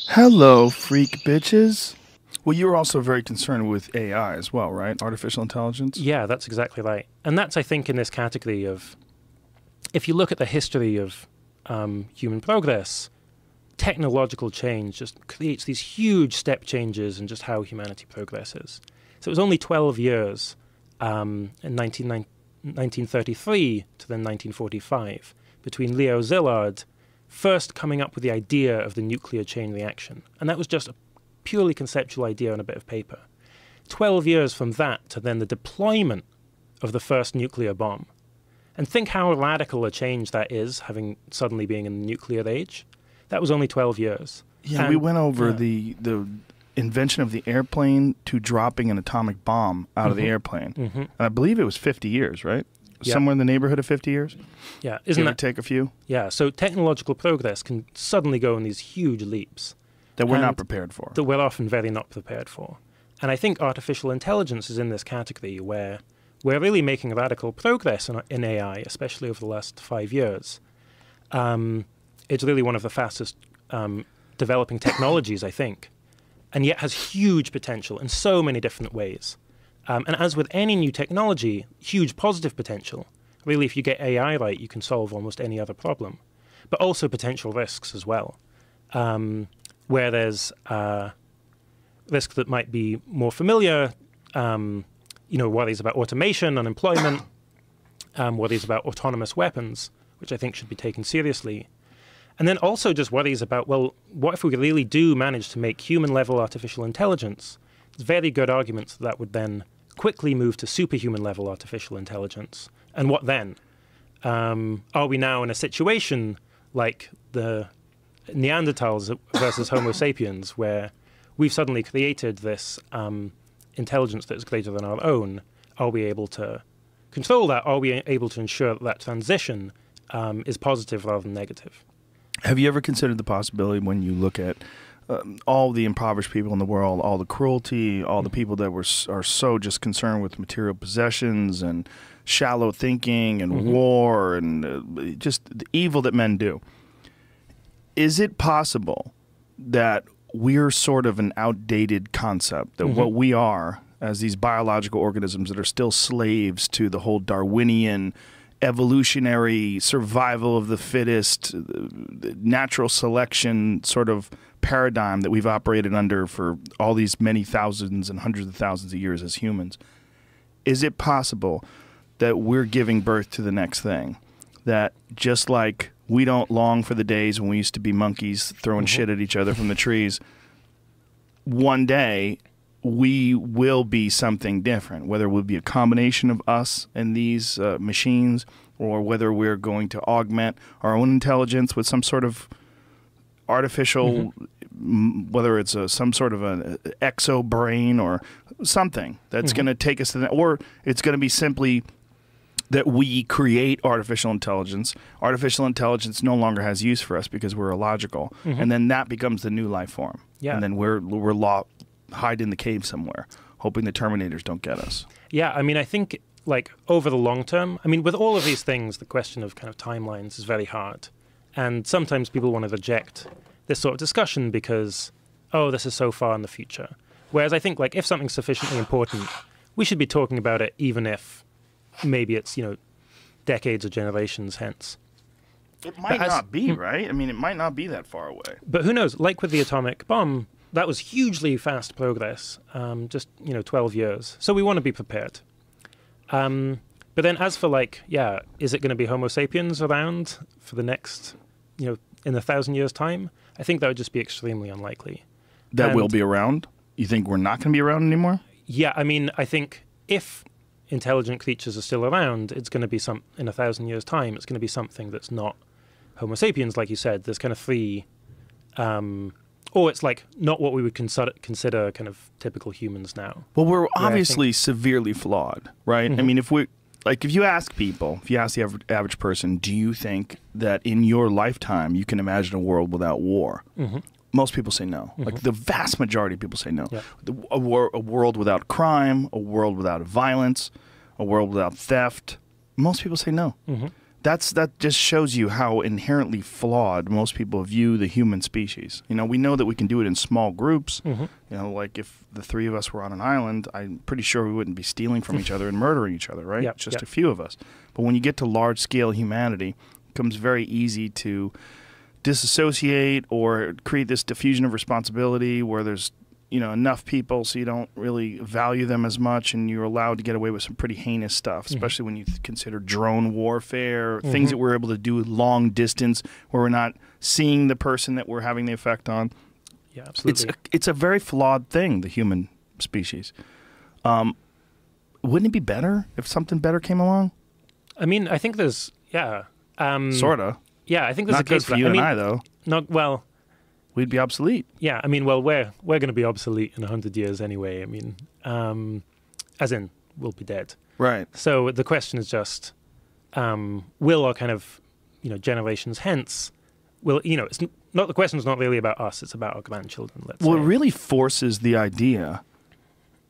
Hello, freak bitches. Well, you're also very concerned with AI as well, right? Artificial intelligence? Yeah, that's exactly right. And that's, I think, in this category of, if you look at the history of human progress, technological change just creates these huge step changes in just how humanity progresses. So it was only 12 years in 1933 to then 1945 between Leo Szilard first coming up with the idea of the nuclear chain reaction. And that was just a purely conceptual idea on a bit of paper. 12 years from that to then the deployment of the first nuclear bomb. And think how radical a change that is, having suddenly being in the nuclear age. That was only 12 years. Yeah, and we went over the invention of the airplane to dropping an atomic bomb out of the airplane. And I believe it was 50 years, right? Yep. Somewhere in the neighborhood of 50 years? Yeah, isn't that... take a few? Yeah, so technological progress can suddenly go in these huge leaps. That we're not prepared for. That we're often very not prepared for. And I think artificial intelligence is in this category where we're really making radical progress in AI, especially over the last 5 years. It's really one of the fastest developing technologies, I think, and yet has huge potential in so many different ways. And as with any new technology, huge positive potential. Really, if you get AI right, you can solve almost any other problem. But also potential risks as well, where there's risk that might be more familiar, worries about automation, unemployment, worries about autonomous weapons, which I think should be taken seriously. And then also just worries about, well, what if we really do manage to make human-level artificial intelligence? There's very good arguments that would then quickly move to superhuman-level artificial intelligence. And what then? Are we now in a situation like the Neanderthals versus Homo sapiens, where we've suddenly created this intelligence that is greater than our own? Are we able to control that? Are we able to ensure that that transition is positive rather than negative? Have you ever considered the possibility, when you look at all the impoverished people in the world, all the cruelty, all the people that are so just concerned with material possessions and shallow thinking and war and just the evil that men do, is it possible that we're sort of an outdated concept, that what we are as these biological organisms that are still slaves to the whole Darwinian evolutionary survival of the fittest, natural selection sort of paradigm that we've operated under for all these many thousands and hundreds of thousands of years as humans? Is it possible that we're giving birth to the next thing? That just like we don't long for the days when we used to be monkeys throwing shit at each other from the trees, one day we will be something different, whether it will be a combination of us and these machines, or whether we're going to augment our own intelligence with some sort of artificial, whether it's some sort of an exo brain or something that's going to take us to that, or it's going to be simply that we create artificial intelligence. Artificial intelligence no longer has use for us because we're illogical, and then that becomes the new life form. Yeah. And then we're hide in the cave somewhere, hoping the Terminators don't get us. Yeah, I mean, I think, like, over the long term, I mean, with all of these things, the question of kind of timelines is very hard. And sometimes people want to reject this sort of discussion because, oh, this is so far in the future. Whereas I think, like, if something's sufficiently important, we should be talking about it even if maybe it's, decades or generations hence. It might not be, right? I mean, it might not be that far away. But who knows? Like with the atomic bomb, that was hugely fast progress, just, 12 years. So we want to be prepared. But then as for is it going to be Homo sapiens around for the next, in 1,000 years' time? I think that would just be extremely unlikely. That will be around? You think we're not going to be around anymore? Yeah, I mean, I think if intelligent creatures are still around, it's going to be in 1,000 years' time, it's going to be something that's not Homo sapiens, like you said. There's kind of three... or it's like not what we would consider kind of typical humans now. Well, we're obviously severely flawed, right? I mean, if you ask people, if you ask the average person, do you think that in your lifetime you can imagine a world without war? Most people say no. Like the vast majority of people say no. Yeah. A world without crime, a world without violence, a world without theft. Most people say no. that just shows you how inherently flawed most people view the human species. You know, we know that we can do it in small groups. You know, like if the three of us were on an island, I'm pretty sure we wouldn't be stealing from each other and murdering each other, right? Just a few of us. But when you get to large-scale humanity, it becomes very easy to disassociate or create this diffusion of responsibility where there's, you know, enough people so you don't really value them as much, and you're allowed to get away with some pretty heinous stuff, especially when you consider drone warfare, things that we're able to do long distance where we're not seeing the person that we're having the effect on. Yeah, absolutely. It's a very flawed thing, the human species. Wouldn't it be better if something better came along? I mean, I think there's, sort of. Yeah, I think there's not a case good for you and I, though. Not, well... We'd be obsolete. Yeah, I mean, well, we're going to be obsolete in 100 years anyway. I mean, as in, we'll be dead. Right. So the question is just, will our kind of, you know, generations hence, will, you know, it's not, the question's not really about us, it's about our grandchildren, let's say. Well, it really forces the idea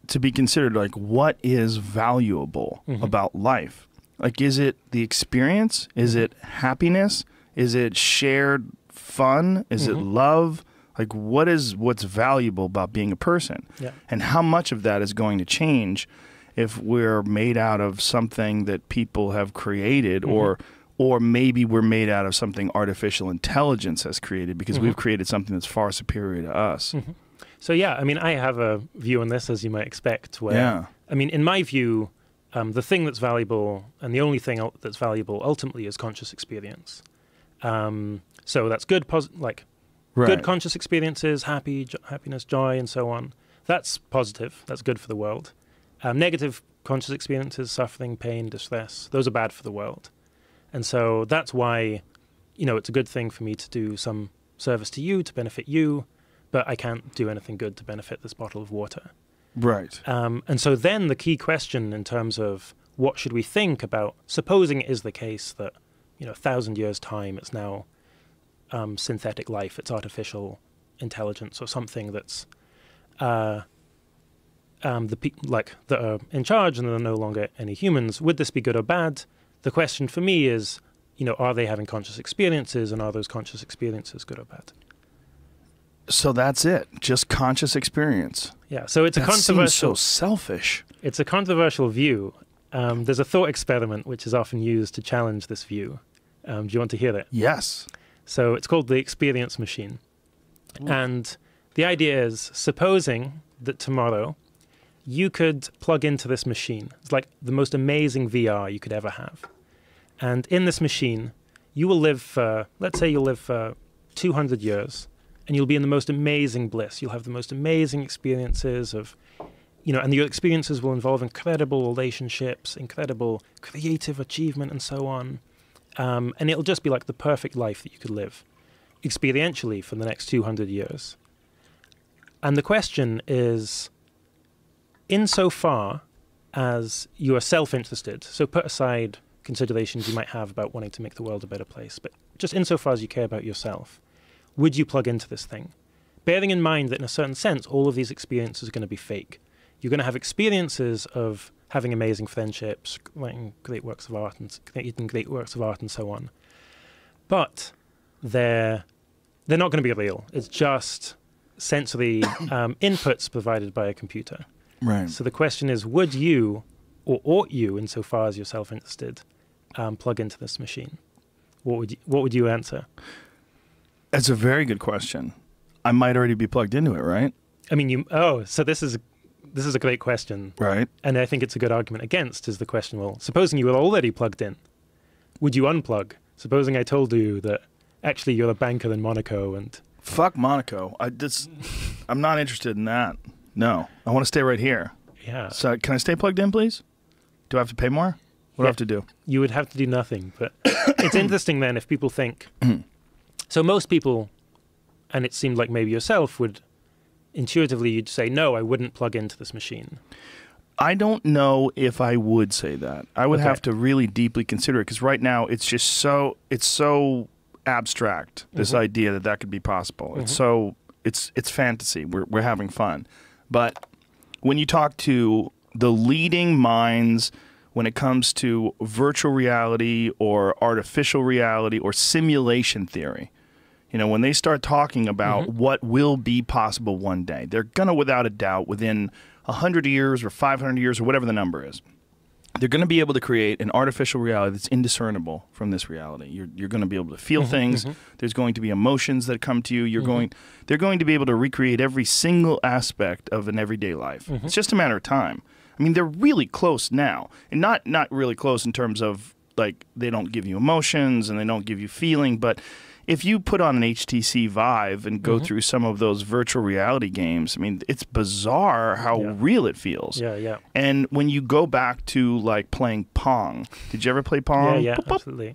to be considered, like, what is valuable about life? Like, is it the experience? Is it happiness? Is it shared fun? Is it love? Like, what's valuable about being a person? Yeah. And how much of that is going to change if we're made out of something that people have created, or maybe we're made out of something artificial intelligence has created because we've created something that's far superior to us. So, yeah, I mean, I have a view on this, as you might expect, where, I mean, in my view, the thing that's valuable and the only thing that's valuable ultimately is conscious experience. So that's good, good conscious experiences, happiness, joy, and so on. That's positive. That's good for the world. Negative conscious experiences, suffering, pain, distress, those are bad for the world. And so that's why, you know, it's a good thing for me to do some service to you, to benefit you, but I can't do anything good to benefit this bottle of water. Right. And so then the key question in terms of what should we think about, supposing it is the case that, you know, 1,000 years' time, it's now synthetic life, it's artificial intelligence or something that's that are in charge and there are no longer any humans. Would this be good or bad? The question for me is, you know, are they having conscious experiences, and are those conscious experiences good or bad? So that's it, just conscious experience. Yeah, so it's a controversial... That seems so selfish. It's a controversial view. There's a thought experiment which is often used to challenge this view. Do you want to hear it? Yes. So it's called the experience machine. And the idea is, supposing that tomorrow you could plug into this machine. It's like the most amazing VR you could ever have. And in this machine, you will live for, let's say you'll live for 200 years, and you'll be in the most amazing bliss. You'll have the most amazing experiences of, you know, and your experiences will involve incredible relationships, incredible creative achievement, and so on. And it'll just be like the perfect life that you could live experientially for the next 200 years. And the question is, insofar as you are self-interested, so put aside considerations you might have about wanting to make the world a better place, but just insofar as you care about yourself, would you plug into this thing? Bearing in mind that in a certain sense, all of these experiences are going to be fake. You're going to have experiences of having amazing friendships, writing great works of art, and creating great works of art, and so on. But they're not going to be real. It's just sensory inputs provided by a computer. Right. So the question is, would you, or ought you, insofar as you're self-interested, plug into this machine? What would you answer? That's a very good question. I might already be plugged into it, right? I mean, so this is a great question. Right. And I think it's a good argument against, is the question, well, supposing you were already plugged in, would you unplug? Supposing I told you that actually you're a banker in Monaco and... Fuck Monaco. I'm not interested in that. No. I want to stay right here. Yeah. So can I stay plugged in, please? Do I have to pay more? What do I have to do? You would have to do nothing. But it's interesting then if people think... So most people, and it seemed like maybe yourself, would intuitively you'd say, no, I wouldn't plug into this machine. I don't know if I would say that. I would have to really deeply consider it, because right now it's just so abstract, this idea that could be possible. It's fantasy. We're having fun. But when you talk to the leading minds when it comes to virtual reality or artificial reality or simulation theory. You know, when they start talking about what will be possible one day, they're going to, without a doubt, within 100 years or 500 years or whatever the number is, they're going to be able to create an artificial reality that's indiscernible from this reality. You're going to be able to feel things. There's going to be emotions that come to you. They're going to be able to recreate every single aspect of an everyday life. It's just a matter of time. I mean, they're really close now, and not really close in terms of like they don't give you emotions and they don't give you feeling, but if you put on an HTC Vive and go through some of those virtual reality games, I mean, it's bizarre how real it feels. Yeah. And when you go back to like playing Pong, did you ever play Pong? Yeah, absolutely.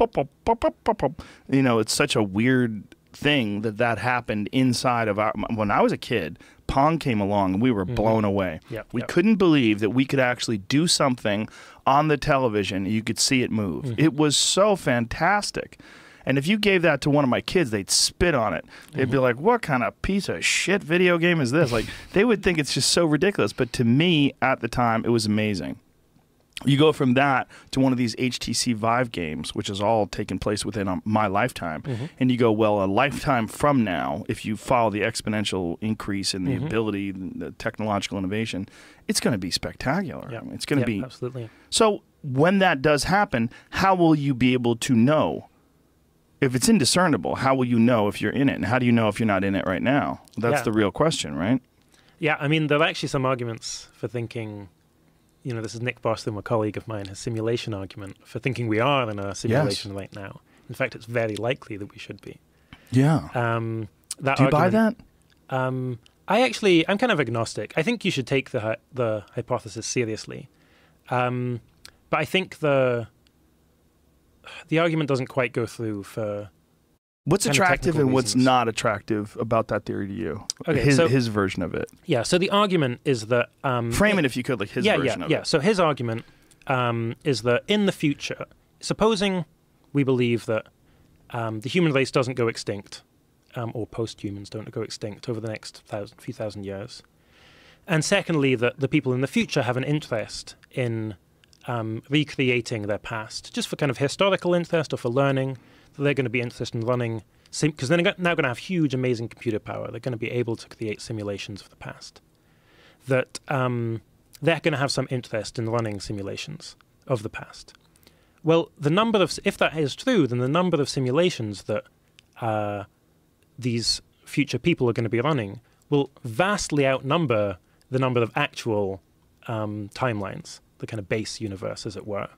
You know, it's such a weird thing that happened inside of when I was a kid. Pong came along and we were blown away. We couldn't believe that we could actually do something on the television and you could see it move. It was so fantastic. And if you gave that to one of my kids, they'd spit on it. They'd be like, what kind of piece of shit video game is this? Like, they would think it's just so ridiculous. But to me, at the time, it was amazing. You go from that to one of these HTC Vive games, which has all taken place within my lifetime, and you go, well, a lifetime from now, if you follow the exponential increase in the ability, the technological innovation, it's going to be spectacular. I mean, it's going to be... Absolutely. So when that does happen, how will you be able to know? If it's indiscernible, how will you know if you're in it? And how do you know if you're not in it right now? That's the real question, right? Yeah, I mean, there are actually some arguments for thinking, you know, this is Nick Bostrom, a colleague of mine, his simulation argument for thinking we are in a simulation right now. In fact, it's very likely that we should be. Yeah. That do you buy that? I'm kind of agnostic. I think you should take the hypothesis seriously. But I think the argument doesn't quite go through for what's attractive and what's not attractive about that theory to you. Okay, his version of it. Yeah, so the argument is that frame it if you could, like his version of it. Yeah. So his argument is that in the future, supposing we believe that the human race doesn't go extinct, or post-humans don't go extinct over the next few thousand years, and secondly that the people in the future have an interest in recreating their past, just for kind of historical interest or for learning, that they're going to be interested in running, because they're now going to have huge, amazing computer power. They're going to be able to create simulations of the past. That they're going to have some interest in running simulations of the past. Well, if that is true, then the number of simulations that these future people are going to be running will vastly outnumber the number of actual timelines, the kind of base universe, as it were.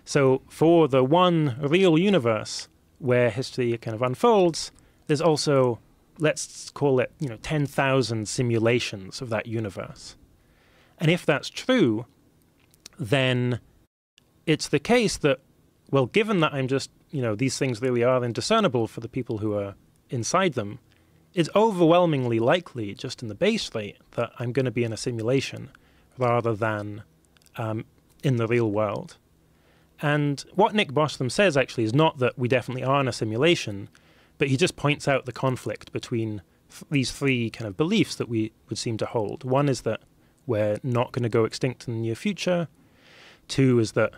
So for the one real universe where history kind of unfolds, there's also, let's call it, 10,000 simulations of that universe. And if that's true, then it's the case that, well, given that I'm just, these things really are indiscernible for the people who are inside them, it's overwhelmingly likely, just in the base rate, that I'm going to be in a simulation rather than in the real world. And what Nick Bostrom says, actually, is not that we definitely are in a simulation, but he just points out the conflict between these three kind of beliefs that we would seem to hold. One is that we're not going to go extinct in the near future. Two is that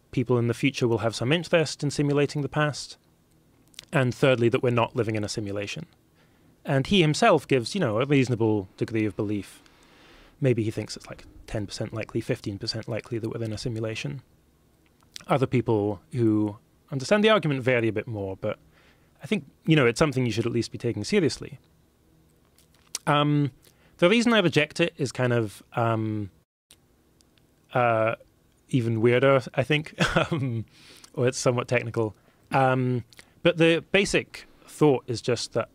people in the future will have some interest in simulating the past. And thirdly, that we're not living in a simulation. And he himself gives, a reasonable degree of belief. Maybe he thinks it's like 10% likely, 15% likely that we're in a simulation. Other people who understand the argument vary a bit more, but I think, it's something you should at least be taking seriously. The reason I reject it is kind of even weirder, I think, or it's somewhat technical. But the basic thought is just that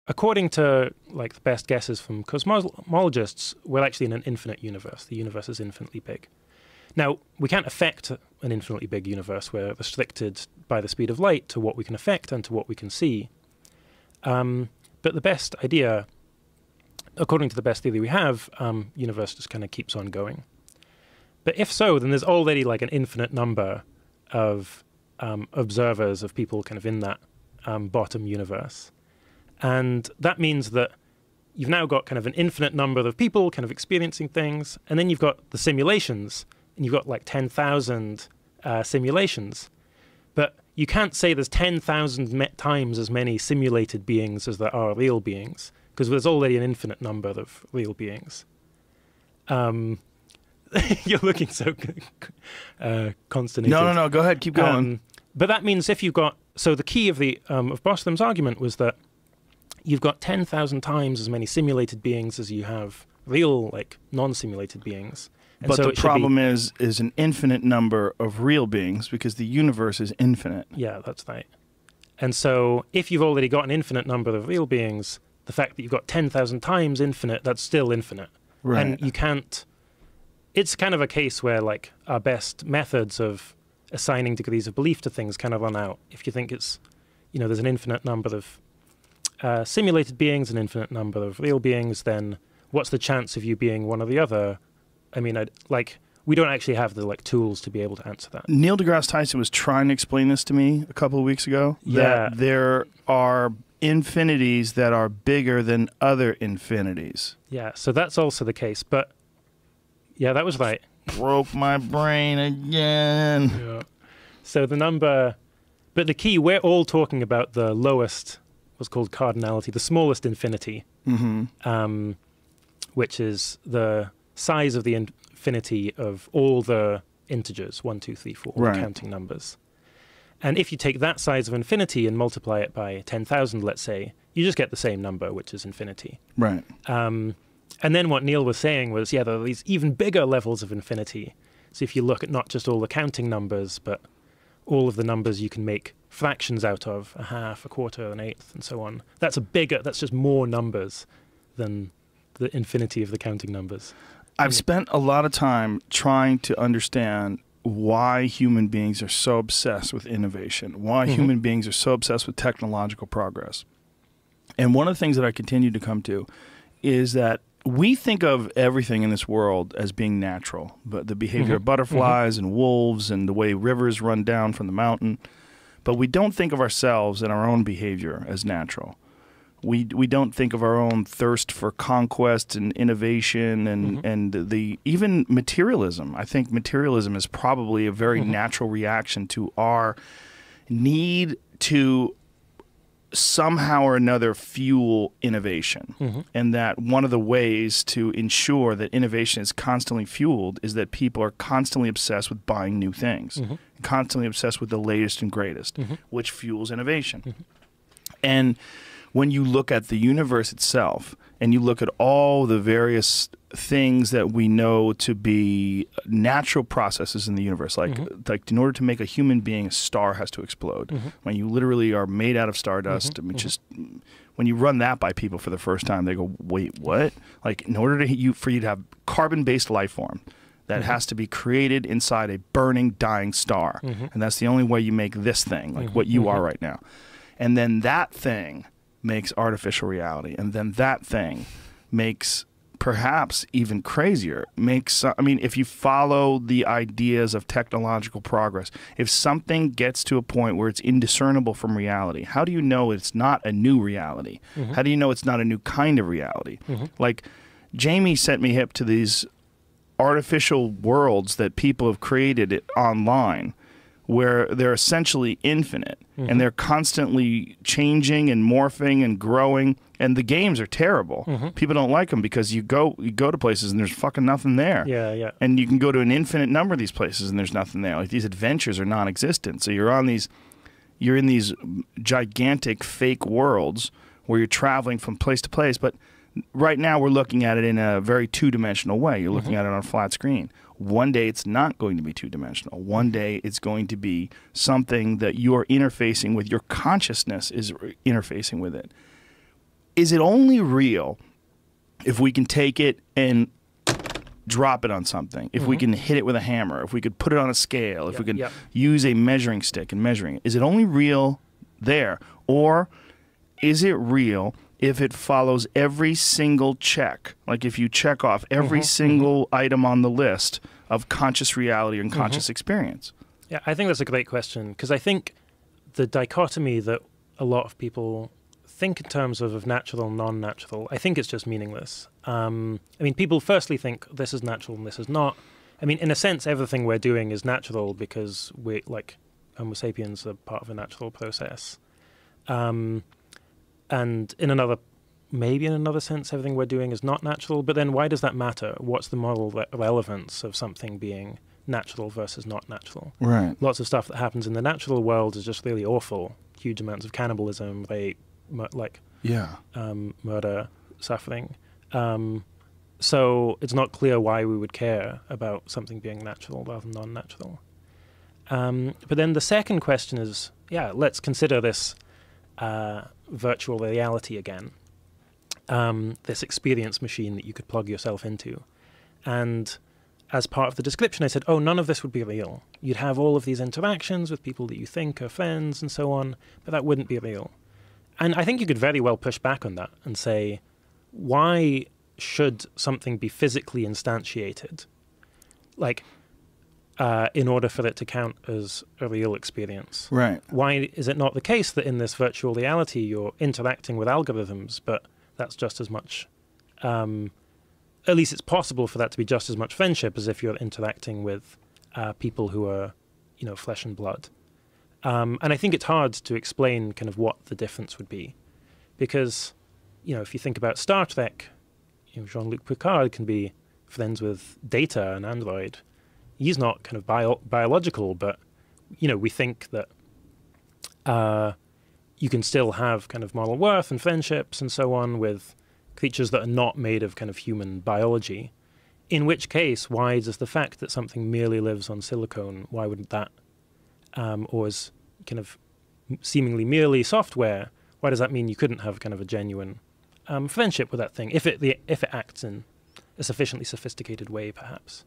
according to the best guesses from cosmologists, we're actually in an infinite universe. The universe is infinitely big. Now, we can't affect an infinitely big universe. We're restricted by the speed of light to what we can affect and to what we can see. But the best idea, according to the best theory we have, universe just kind of keeps on going. But if so, then there's already an infinite number of observers, of people kind of in that bottom universe. And that means that you've now got kind of an infinite number of people kind of experiencing things, and then you've got the simulations, and you've got like 10,000 simulations. But you can't say there's 10,000 times as many simulated beings as there are real beings, because there's already an infinite number of real beings. You're looking so consternated. No. Go ahead. Keep going. But that means if you've got... So the key of of Bostром's argument was that you've got 10,000 times as many simulated beings as you have real, like, non-simulated beings. And but so the problem is an infinite number of real beings because the universe is infinite. Yeah, that's right. And so if you've already got an infinite number of real beings, the fact that you've got 10,000 times infinite, that's still infinite. Right. And you can't... It's kind of a case where, like, our best methods of assigning degrees of belief to things kind of run out. If you think it's, there's an infinite number of simulated beings, an infinite number of real beings, then what's the chance of you being one or the other? I mean, we don't actually have the tools to be able to answer that. Neil deGrasse Tyson was trying to explain this to me a couple of weeks ago. Yeah. That there are infinities that are bigger than other infinities. Yeah, so that's also the case. But yeah, that was right. Broke my brain again. Yeah. So the number, but the key, we're all talking about the lowest, what's called cardinality, the smallest infinity, which is the size of the infinity of all the integers, 1, 2, 3, 4, right. the counting numbers. And if you take that size of infinity and multiply it by 10,000, let's say, you just get the same number, which is infinity. Right. And then what Neil was saying was, there are these even bigger levels of infinity. So if you look at not just all the counting numbers, but all of the numbers you can make fractions out of, a half, a quarter, an eighth, and so on. That's just more numbers than the infinity of the counting numbers. I've spent a lot of time trying to understand why human beings are so obsessed with innovation, why human beings are so obsessed with technological progress. And one of the things that I continue to come to is that we think of everything in this world as being natural, but the behavior of butterflies and wolves and the way rivers run down from the mountain. But we don't think of ourselves and our own behavior as natural. We don't think of our own thirst for conquest and innovation and the even materialism. I think materialism is probably a very natural reaction to our need to somehow or another fuel innovation. And that one of the ways to ensure that innovation is constantly fueled is that people are constantly obsessed with buying new things, constantly obsessed with the latest and greatest, which fuels innovation. And when you look at the universe itself and you look at all the various things that we know to be natural processes in the universe, like in order to make a human being, a star has to explode. When you literally are made out of stardust, I mean, just when you run that by people for the first time, they go, wait, what? Like, in order for you to have carbon-based life form, that has to be created inside a burning, dying star. And that's the only way you make this thing, like what you are right now. And then that thing makes artificial reality. And then that thing makes perhaps even crazier. If you follow the ideas of technological progress, if something gets to a point where it's indiscernible from reality, how do you know it's not a new reality? How do you know it's not a new kind of reality? Like, Jamie sent me hip to these artificial worlds that people have created online where they're essentially infinite and they're constantly changing and morphing and growing, and the games are terrible. People don't like them because you go to places and there's fucking nothing there. And you can go to an infinite number of these places and there's nothing there. Like, these adventures are non-existent. So you're in these gigantic fake worlds where you're traveling from place to place, but right now we're looking at it in a very two-dimensional way. You're looking at it on a flat screen. One day it's not going to be two-dimensional. One day it's going to be something that you're interfacing with. Your consciousness is interfacing with it. Is it only real if we can take it and drop it on something? If we can hit it with a hammer? If we could put it on a scale? If we could use a measuring stick and measuring it? Is it only real there? Or is it real if it follows every single check? Like, if you check off every single item on the list of conscious reality and conscious experience? Yeah, I think that's a great question, because I think the dichotomy that a lot of people think in terms of natural, non-natural, I think it's just meaningless. I mean, people firstly think this is natural and this is not. I mean, in a sense, everything we're doing is natural because we, like, Homo sapiens are part of a natural process. And maybe in another sense, everything we're doing is not natural. But then why does that matter? What's the moral relevance of something being natural versus not natural? Right. Lots of stuff that happens in the natural world is just really awful. Huge amounts of cannibalism, rape, murder, suffering. So it's not clear why we would care about something being natural rather than non-natural. But then the second question is, let's consider this virtual reality again, this experience machine that you could plug yourself into. And as part of the description, I said, none of this would be real. You'd have all of these interactions with people that you think are friends and so on, but that wouldn't be real. And I think you could very well push back on that and say, why should something be physically instantiated, like, in order for it to count as a real experience? Right. Why is it not the case that in this virtual reality you're interacting with algorithms, but that's just as much, at least it's possible for that to be just as much friendship as if you're interacting with people who are, flesh and blood. And I think it's hard to explain kind of what the difference would be. Because, if you think about Star Trek, Jean-Luc Picard can be friends with Data, an android. He's not kind of biological, but, we think that you can still have kind of moral worth and friendships and so on with creatures that are not made of kind of human biology. In which case, why does the fact that something merely lives on silicone, why wouldn't that, or is kind of seemingly merely software, why does that mean you couldn't have kind of a genuine friendship with that thing, if it acts in a sufficiently sophisticated way, perhaps?